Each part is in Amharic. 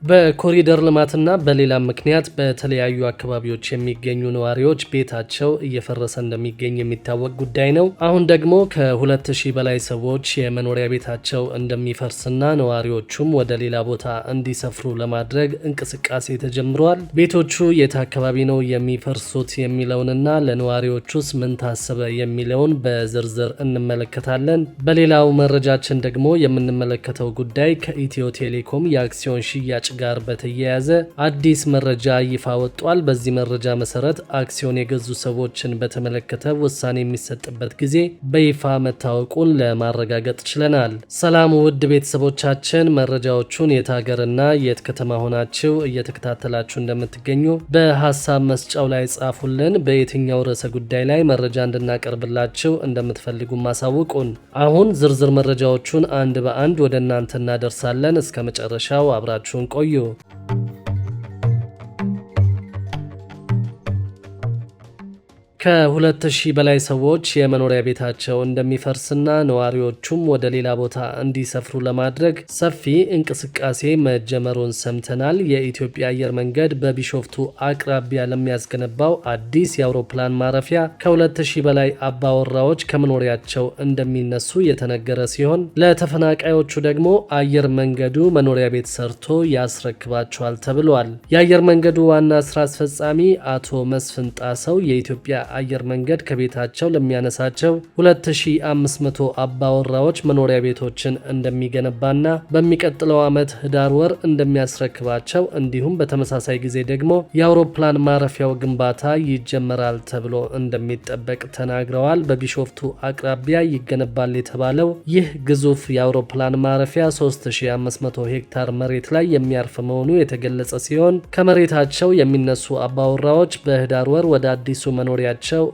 በኮሪደር ልማትና በሌላ ምክንያት በተለያዩ አካባቢዎች የሚገኙ ነዋሪዎች ቤታቸው እየፈረሰ እንደሚገኝ የሚታወቅ ጉዳይ ነው። አሁን ደግሞ ከ2000 በላይ ሰዎች የመኖሪያ ቤታቸው እንደሚፈርስና ነዋሪዎቹም ወደ ሌላ ቦታ እንዲሰፍሩ ለማድረግ እንቅስቃሴ ተጀምሯል። ቤቶቹ የት አካባቢ ነው የሚፈርሱት የሚለውንና ለነዋሪዎቹስ ምን ታሰበ የሚለውን በዝርዝር እንመለከታለን። በሌላው መረጃችን ደግሞ የምንመለከተው ጉዳይ ከኢትዮ ቴሌኮም የአክሲዮን ሽያጭ ጋር በተያያዘ አዲስ መረጃ ይፋ ወጥቷል። በዚህ መረጃ መሰረት አክሲዮን የገዙ ሰዎችን በተመለከተ ውሳኔ የሚሰጥበት ጊዜ በይፋ መታወቁን ለማረጋገጥ ችለናል። ሰላም ውድ ቤተሰቦቻችን፣ መረጃዎቹን የት ሀገርና የት ከተማ ሆናችሁ እየተከታተላችሁ እንደምትገኙ በሀሳብ መስጫው ላይ ጻፉልን። በየትኛው ርዕሰ ጉዳይ ላይ መረጃ እንድናቀርብላችሁ እንደምትፈልጉ ማሳውቁን። አሁን ዝርዝር መረጃዎቹን አንድ በአንድ ወደ እናንተ እናደርሳለን። እስከ መጨረሻው አብራችሁን ቆዩ። ከ2000 በላይ ሰዎች የመኖሪያ ቤታቸው እንደሚፈርስና ነዋሪዎቹም ወደ ሌላ ቦታ እንዲሰፍሩ ለማድረግ ሰፊ እንቅስቃሴ መጀመሩን ሰምተናል። የኢትዮጵያ አየር መንገድ በቢሾፍቱ አቅራቢያ ለሚያስገነባው አዲስ የአውሮፕላን ማረፊያ ከ2000 በላይ አባወራዎች ከመኖሪያቸው እንደሚነሱ የተነገረ ሲሆን ለተፈናቃዮቹ ደግሞ አየር መንገዱ መኖሪያ ቤት ሰርቶ ያስረክባቸዋል ተብሏል። የአየር መንገዱ ዋና ስራ አስፈጻሚ አቶ መስፍን ጣሰው የኢትዮጵያ አየር መንገድ ከቤታቸው ለሚያነሳቸው 2500 አባወራዎች መኖሪያ ቤቶችን እንደሚገነባና በሚቀጥለው ዓመት ህዳር ወር እንደሚያስረክባቸው እንዲሁም በተመሳሳይ ጊዜ ደግሞ የአውሮፕላን ማረፊያው ግንባታ ይጀመራል ተብሎ እንደሚጠበቅ ተናግረዋል። በቢሾፍቱ አቅራቢያ ይገነባል የተባለው ይህ ግዙፍ የአውሮፕላን ማረፊያ 3500 ሄክታር መሬት ላይ የሚያርፍ መሆኑ የተገለጸ ሲሆን ከመሬታቸው የሚነሱ አባወራዎች በህዳር ወር ወደ አዲሱ መኖሪያ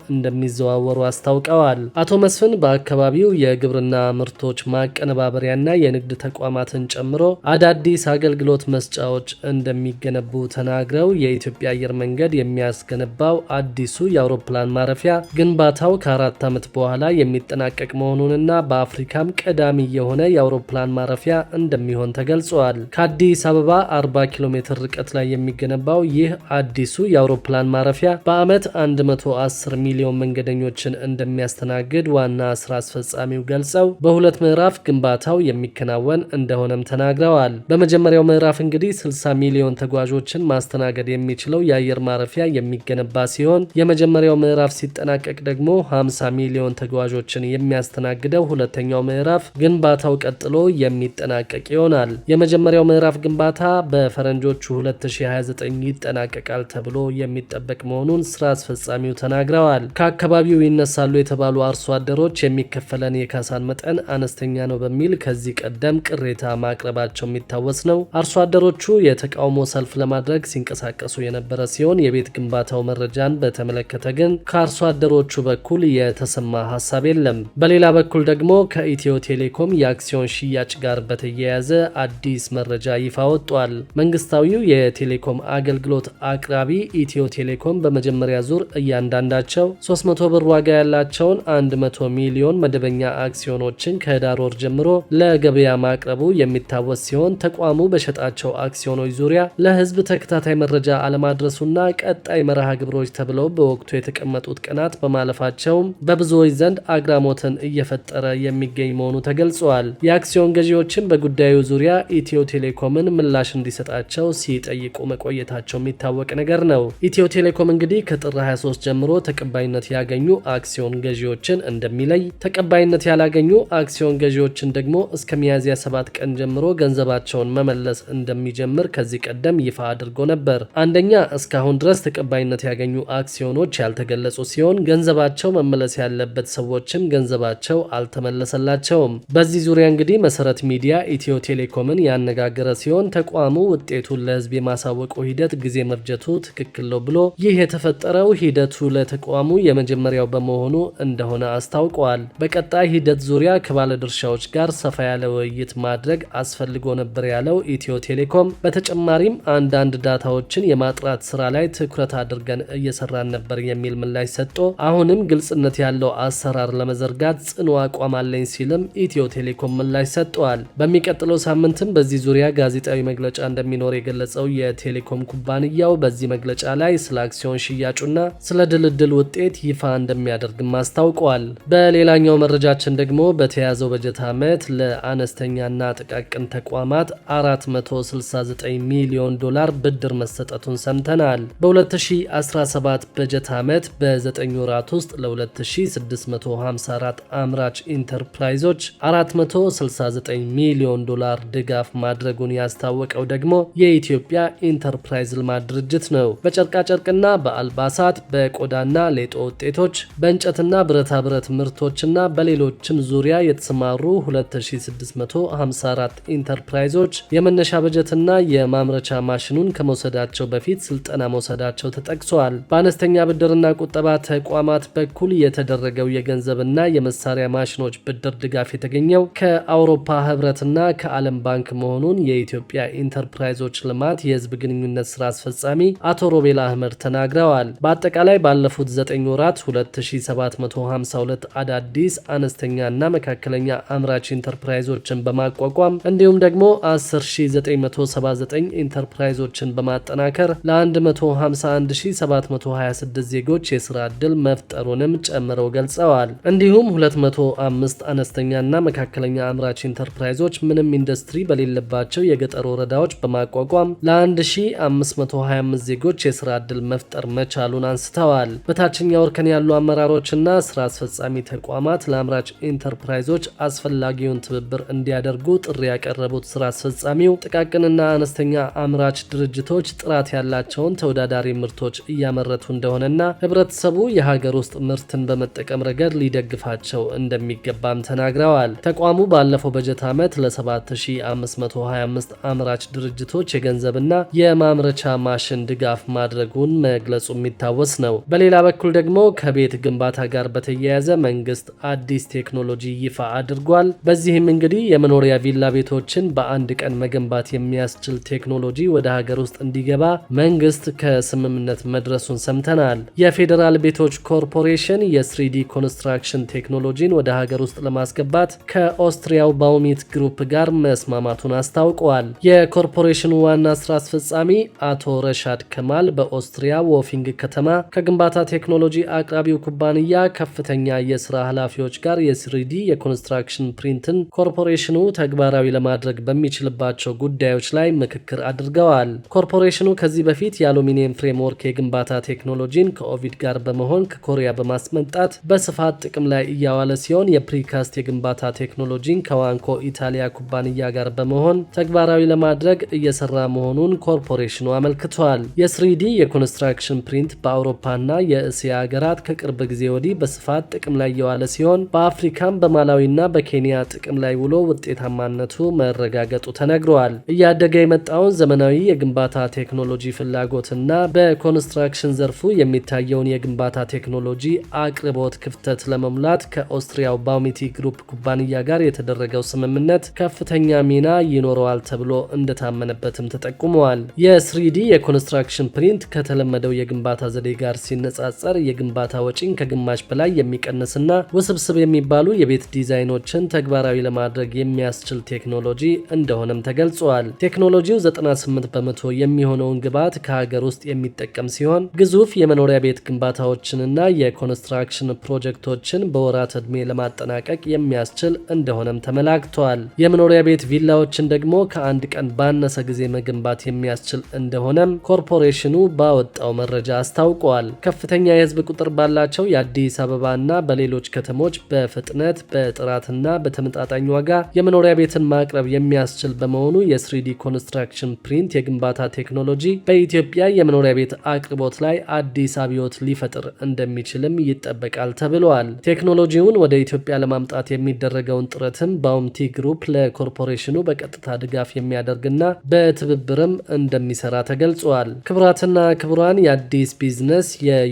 እንደሚዘዋወሩ አስታውቀዋል። አቶ መስፍን በአካባቢው የግብርና ምርቶች ማቀነባበሪያና የንግድ ተቋማትን ጨምሮ አዳዲስ አገልግሎት መስጫዎች እንደሚገነቡ ተናግረው የኢትዮጵያ አየር መንገድ የሚያስገነባው አዲሱ የአውሮፕላን ማረፊያ ግንባታው ከ4 ዓመት በኋላ የሚጠናቀቅ መሆኑንና በአፍሪካም ቀዳሚ የሆነ የአውሮፕላን ማረፊያ እንደሚሆን ተገልጿል። ከአዲስ አበባ 40 ኪሎ ሜትር ርቀት ላይ የሚገነባው ይህ አዲሱ የአውሮፕላን ማረፊያ በዓመት 110 ሚሊዮን መንገደኞችን እንደሚያስተናግድ ዋና ስራ አስፈጻሚው ገልጸው በሁለት ምዕራፍ ግንባታው የሚከናወን እንደሆነም ተናግረዋል። በመጀመሪያው ምዕራፍ እንግዲህ 60 ሚሊዮን ተጓዦችን ማስተናገድ የሚችለው የአየር ማረፊያ የሚገነባ ሲሆን የመጀመሪያው ምዕራፍ ሲጠናቀቅ ደግሞ 50 ሚሊዮን ተጓዦችን የሚያስተናግደው ሁለተኛው ምዕራፍ ግንባታው ቀጥሎ የሚጠናቀቅ ይሆናል። የመጀመሪያው ምዕራፍ ግንባታ በፈረንጆቹ 2029 ይጠናቀቃል ተብሎ የሚጠበቅ መሆኑን ስራ አስፈጻሚው ተናግረዋል። ከአካባቢው ይነሳሉ የተባሉ አርሶ አደሮች የሚከፈለን የካሳን መጠን አነስተኛ ነው በሚል ከዚህ ቀደም ቅሬታ ማቅረባቸው የሚታወስ ነው። አርሶ አደሮቹ የተቃውሞ ሰልፍ ለማድረግ ሲንቀሳቀሱ የነበረ ሲሆን የቤት ግንባታው መረጃን በተመለከተ ግን ከአርሶ አደሮቹ በኩል የተሰማ ሀሳብ የለም። በሌላ በኩል ደግሞ ከኢትዮ ቴሌኮም የአክሲዮን ሽያጭ ጋር በተያያዘ አዲስ መረጃ ይፋ ወጥቷል። መንግስታዊው የቴሌኮም አገልግሎት አቅራቢ ኢትዮ ቴሌኮም በመጀመሪያ ዙር እያንዳንዳቸው 300 ብር ዋጋ ያላቸውን 100 ሚሊዮን መደበኛ አክሲዮኖችን ከህዳር ወር ጀምሮ ለገበያ ማቅረቡ የሚታወስ ሲሆን ተቋሙ በሸጣቸው አክሲዮኖች ዙሪያ ለህዝብ ተከታታይ መረጃ አለማድረሱና ቀጣይ መርሃ ግብሮች ተብለው በወቅቱ የተቀመጡት ቀናት በማለፋቸውም በብዙዎች ዘንድ አግራሞትን እየፈጠረ የሚገኝ መሆኑ ተገልጿል። የአክሲዮን ገዢዎችን በጉዳዩ ዙሪያ ኢትዮ ቴሌኮምን ምላሽ እንዲሰጣቸው ሲጠይቁ መቆየታቸው የሚታወቅ ነገር ነው። ኢትዮ ቴሌኮም እንግዲህ ከጥር 23 ጀምሮ ተቀባይነት ያገኙ አክሲዮን ገዢዎችን እንደሚለይ፣ ተቀባይነት ያላገኙ አክሲዮን ገዢዎችን ደግሞ እስከ ሚያዝያ 7 ቀን ጀምሮ ገንዘባቸውን መመለስ እንደሚጀምር ከዚህ ቀደም ይፋ አድርጎ ነበር። አንደኛ እስካሁን ድረስ ተቀባይነት ያገኙ አክሲዮኖች ያልተገለጹ ሲሆን ገንዘባቸው መመለስ ያለበት ሰዎችም ገንዘባቸው አልተመለሰላቸውም። በዚህ ዙሪያ እንግዲህ መሰረት ሚዲያ ኢትዮ ቴሌኮምን ያነጋገረ ሲሆን ተቋሙ ውጤቱን ለህዝብ የማሳወቁ ሂደት ጊዜ መፍጀቱ ትክክል ነው ብሎ ይህ የተፈጠረው ሂደቱ ለተቋሙ የመጀመሪያው በመሆኑ እንደሆነ አስታውቀዋል። በቀጣይ ሂደት ዙሪያ ከባለድርሻዎች ጋር ሰፋ ያለ ውይይት ማድረግ አስፈልጎ ነበር ያለው ኢትዮ ቴሌኮም በተጨማሪም አንዳንድ ዳታዎችን የማጥራት ስራ ላይ ትኩረት አድርገን እየሰራን ነበር የሚል ምላሽ ሰጥቶ አሁንም ግልጽነት ያለው አሰራር ለመዘርጋት ጽኑ አቋም አለኝ ሲልም ኢትዮ ቴሌኮም ምላሽ ሰጥቷል። በሚቀጥለው ሳምንትም በዚህ ዙሪያ ጋዜጣዊ መግለጫ እንደሚኖር የገለጸው የቴሌኮም ኩባንያው በዚህ መግለጫ ላይ ስለ አክሲዮን ሽያጩና ስለ ድልድል ውጤት ይፋ እንደሚያደርግም አስታውቋል። በሌላኛው መረጃችን ደግሞ በተያዘው በጀት ዓመት ለአነስተኛና ጥቃቅን ተቋማት 469 ሚሊዮን ዶላር ብድር መሰጠቱን ሰምተናል። በ2017 በጀት ዓመት በ9 ወራት ውስጥ ለ2654 አምራች ኢንተርፕራይዞች 469 ሚሊዮን ዶላር ድጋፍ ማድረጉን ያስታወቀው ደግሞ የኢትዮጵያ ኢንተርፕራይዝ ልማት ድርጅት ነው። በጨርቃጨርቅና በአልባሳት፣ በቆዳና ሌጦ ውጤቶች፣ በእንጨትና ብረታ ብረት ምርቶችና በሌሎችም ዙሪያ የተሰማሩ 2654 ኢንተርፕራይዞች የመነሻ በጀትና የማምረቻ ማሽኑን ከመውሰዳቸው በፊት ስልጠና መውሰዳቸው ተጠቅሷል። በአነስተኛ ብድርና ቁጠባ ተቋማት በኩል የተደረገው የገንዘብና የመሳሪያ ማሽኖች ብድር ድጋፍ የተገኘው ከአውሮፓ ህብረትና ከዓለም ባንክ መሆኑን የኢትዮጵያ ኢንተርፕራይዞች ልማት የህዝብ ግንኙነት ስራ አስፈጻሚ አቶ ሮቤል አህመድ ተናግረዋል። በአጠቃላይ ባለፉት 9 ወራት 2752 አዳዲስ አነስተኛና መካከለኛ አምራች ኢንተርፕራይዞችን በማቋቋም እንዲሁም ደግሞ 10979 ኢንተርፕራይዞችን በማጠናከር ለ151726 ዜጎች የስራ ዕድል መፍጠሩንም ጨምረው ገልጸዋል። እንዲሁም 205 አነስተኛና መካከለኛ አምራች ኢንተርፕራይዞች ምንም ኢንዱስትሪ በሌለባቸው የገጠር ወረዳዎች በማቋቋም ለ1525 ዜጎች የስራ ዕድል መፍጠር መቻሉን አንስተዋል። በታችኛው እርከን ያሉ አመራሮችና ስራ አስፈጻሚ ተቋማት ለአምራች ኢንተርፕራይዞች አስፈላጊውን ትብብር እንዲያደርጉ ጥሪ ያቀረቡት ስራ አስፈጻሚው ጥቃቅንና አነስተኛ አምራች ድርጅቶች ጥራት ያላቸውን ተወዳዳሪ ምርቶች እያመረቱ እንደሆነና ህብረተሰቡ የሀገር ውስጥ ምርትን በመጠቀም ረገድ ሊደግፋቸው እንደሚገባም ተናግረዋል። ተቋሙ ባለፈው በጀት ዓመት ለ7525 አምራች ድርጅቶች የገንዘብና የማምረቻ ማሽን ድጋፍ ማድረጉን መግለጹ የሚታወስ ነው። በሌላ በኩል ደግሞ ከቤት ግንባታ ጋር በተያያዘ መንግስት አዲስ ቴክኖሎጂ ይፋ አድርጓል። በዚህም እንግዲህ የመኖሪያ ቪላ ቤቶችን በአንድ ቀን መገንባት የሚያስችል ቴክኖሎጂ ወደ ሀገር ውስጥ እንዲገባ መንግስት ከስምምነት መድረሱን ሰምተናል። የፌዴራል ቤቶች ኮርፖሬሽን የ3D ኮንስትራክሽን ቴክኖሎጂን ወደ ሀገር ውስጥ ለማስገባት ከኦስትሪያው ባውሚት ግሩፕ ጋር መስማማቱን አስታውቀዋል። የኮርፖሬሽኑ ዋና ስራ አስፈጻሚ አቶ ረሻድ ከማል በኦስትሪያ ዎፊንግ ከተማ ከግንባታ ቴክኖሎጂ አቅራቢው ኩባንያ ከፍተኛ የስራ ኃላፊዎች ጋር የ3D የኮንስትራክሽን ፕሪንትን ኮርፖሬሽኑ ተግባራዊ ለማድረግ በሚችልባቸው ጉዳዮች ላይ ምክክር አድርገዋል። ኮርፖሬሽኑ ከዚህ በፊት የአሉሚኒየም ፍሬምወርክ የግንባታ ቴክኖሎጂን ከኦቪድ ጋር በመሆን ከኮሪያ በማስመጣት በስፋት ጥቅም ላይ እያዋለ ሲሆን የፕሪካስት የግንባታ ቴክኖሎጂን ከዋንኮ ኢታሊያ ኩባንያ ጋር በመሆን ተግባራዊ ለማድረግ እየሰራ መሆኑን ኮርፖሬሽኑ አመልክቷል። የ3D የኮንስትራክሽን ፕሪንት በአውሮፓና የእስያ ሀገራት ከቅርብ ጊዜ ወዲህ በስፋት ጥቅም ላይ እየዋለ ሲሆን በአፍሪካም በማላዊና በኬንያ ጥቅም ላይ ውሎ ውጤታማነቱ መረጋገጡ ተነግሯል። እያደገ የመጣውን ዘመናዊ የግንባታ ቴክኖሎጂ ፍላጎትና በኮንስትራክሽን ዘርፉ የሚታየውን የግንባታ ቴክኖሎጂ አቅርቦት ክፍተት ለመሙላት ከኦስትሪያው ባውሚቲ ግሩፕ ኩባንያ ጋር የተደረገው ስምምነት ከፍተኛ ሚና ይኖረዋል ተብሎ እንደታመነበትም ተጠቁመዋል። የ3D የኮንስትራክሽን ፕሪንት ከተለመደው የግንባታ ዘዴ ጋር ሲነጻጸር የግንባታ ወጪን ከግማሽ በላይ የሚቀንስና ውስብስብ የሚባሉ የቤት ዲዛይኖችን ተግባራዊ ለማድረግ የሚያስችል ቴክኖሎጂ እንደሆነም ተገልጿል። ቴክኖሎጂው 98 በመቶ የሚሆነውን ግብዓት ከሀገር ውስጥ የሚጠቀም ሲሆን ግዙፍ የመኖሪያ ቤት ግንባታዎችንና የኮንስትራክሽን ፕሮጀክቶችን በወራት ዕድሜ ለማጠናቀቅ የሚያስችል እንደሆነም ተመላክቷል። የመኖሪያ ቤት ቪላዎችን ደግሞ ከአንድ ቀን ባነሰ ጊዜ መገንባት የሚያስችል እንደሆነም ኮርፖሬሽኑ ባወጣው መረጃ አስታውቋል። ከፍተኛ የህዝብ ቁጥር ባላቸው የአዲስ አበባና በሌሎች ከተሞች በፍጥነት በጥራትና በተመጣጣኝ ዋጋ የመኖሪያ ቤትን ማቅረብ የሚያስችል በመሆኑ የ3D ኮንስትራክሽን ፕሪንት የግንባታ ቴክኖሎጂ በኢትዮጵያ የመኖሪያ ቤት አቅርቦት ላይ አዲስ አብዮት ሊፈጥር እንደሚችልም ይጠበቃል ተብሏል። ቴክኖሎጂውን ወደ ኢትዮጵያ ለማምጣት የሚደረገውን ጥረትም ባውምቲ ግሩፕ ለኮርፖሬሽኑ በቀጥታ ድጋፍ የሚያደርግና በትብብርም እንደሚሰራ ተገልጿል። ክቡራትና ክቡራን የአዲስ ቢዝነስ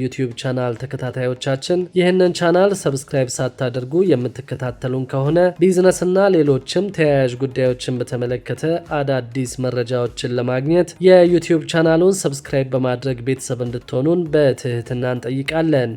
የዩቲዩብ ቻናል ተከታታዮቻችን ይህንን ቻናል ሰብስክራይብ ሳታደርጉ የምትከታተሉን ከሆነ ቢዝነስና ሌሎችም ተያያዥ ጉዳዮችን በተመለከተ አዳዲስ መረጃዎችን ለማግኘት የዩቲዩብ ቻናሉን ሰብስክራይብ በማድረግ ቤተሰብ እንድትሆኑን በትህትና እንጠይቃለን።